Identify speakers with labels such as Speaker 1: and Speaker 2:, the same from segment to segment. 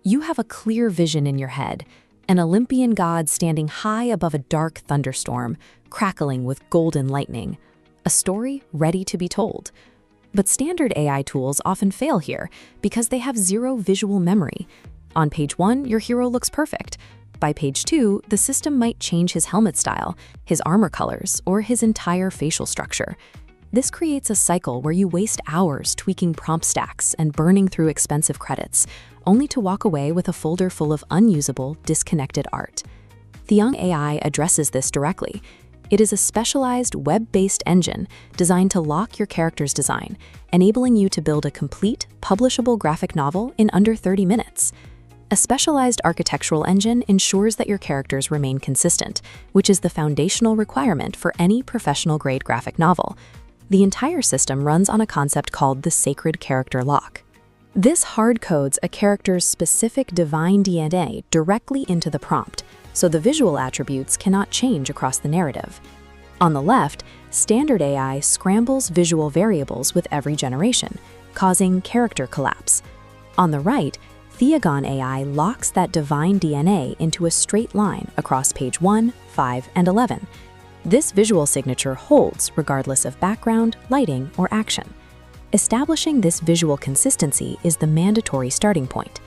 Speaker 1: You have a clear vision in your head, an Olympian god standing high above a dark thunderstorm, crackling with golden lightning. A story ready to be told. But standard AI tools often fail here because they have zero visual memory. On page 1, your hero looks perfect. By page 2, the system might change his helmet style, his armor colors, or his entire facial structure. This creates a cycle where you waste hours tweaking prompt stacks and burning through expensive credits, only to walk away with a folder full of unusable, disconnected art. Theong AI addresses this directly. It is a specialized web-based engine designed to lock your character's design, enabling you to build a complete, publishable graphic novel in under 30 minutes. A specialized architectural engine ensures that your characters remain consistent, which is the foundational requirement for any professional-grade graphic novel. The entire system runs on a concept called the sacred character lock. This hard-codes a character's specific divine DNA directly into the prompt, so the visual attributes cannot change across the narrative. On the left, standard AI scrambles visual variables with every generation, causing character collapse. On the right, Theong AI locks that divine DNA into a straight line across page 1, 5, and 11. This visual signature holds regardless of background, lighting, or action. Establishing this visual consistency is the mandatory starting point.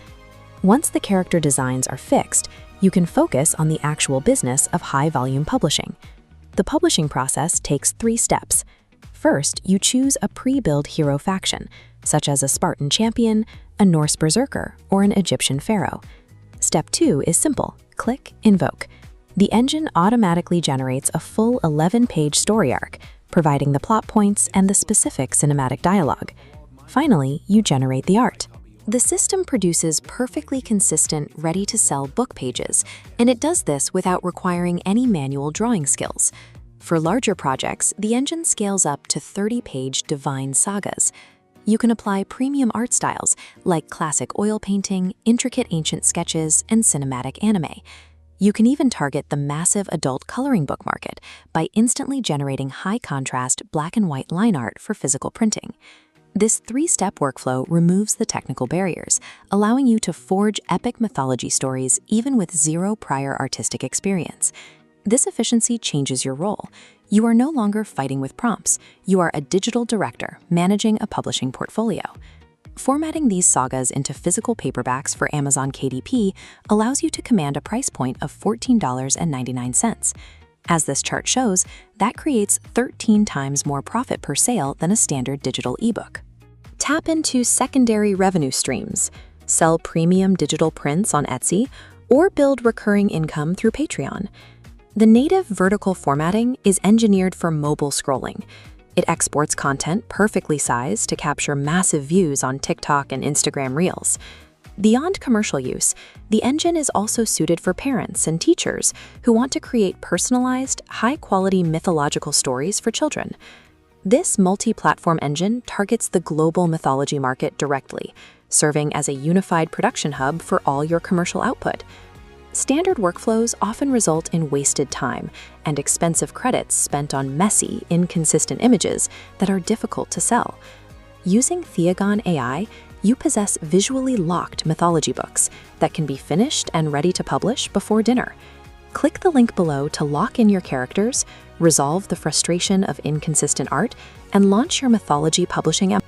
Speaker 1: Once the character designs are fixed, you can focus on the actual business of high-volume publishing. The publishing process takes 3 steps. First, you choose a pre-built hero faction, such as a Spartan champion, a Norse berserker, or an Egyptian pharaoh. Step 2 is simple. Click Invoke. The engine automatically generates a full 11-page story arc, providing the plot points and the specific cinematic dialogue. Finally, you generate the art. The system produces perfectly consistent, ready-to-sell book pages, and it does this without requiring any manual drawing skills. For larger projects, the engine scales up to 30-page divine sagas. You can apply premium art styles like classic oil painting, intricate ancient sketches, and cinematic anime. You can even target the massive adult coloring book market by instantly generating high-contrast black and white line art for physical printing. This 3-step workflow removes the technical barriers, allowing you to forge epic mythology stories even with zero prior artistic experience. This efficiency changes your role. You are no longer fighting with prompts. You are a digital director managing a publishing portfolio. Formatting these sagas into physical paperbacks for Amazon KDP allows you to command a price point of $14.99. As this chart shows, that creates 13 times more profit per sale than a standard digital ebook. Tap into secondary revenue streams, sell premium digital prints on Etsy, or build recurring income through Patreon. The native vertical formatting is engineered for mobile scrolling. It exports content perfectly sized to capture massive views on TikTok and Instagram Reels. Beyond commercial use, the engine is also suited for parents and teachers who want to create personalized, high-quality mythological stories for children. This multi-platform engine targets the global mythology market directly, serving as a unified production hub for all your commercial output. Standard workflows often result in wasted time and expensive credits spent on messy, inconsistent images that are difficult to sell. Using Theong AI, you possess visually locked mythology books that can be finished and ready to publish before dinner. Click the link below to lock in your characters, resolve the frustration of inconsistent art, and launch your mythology publishing app.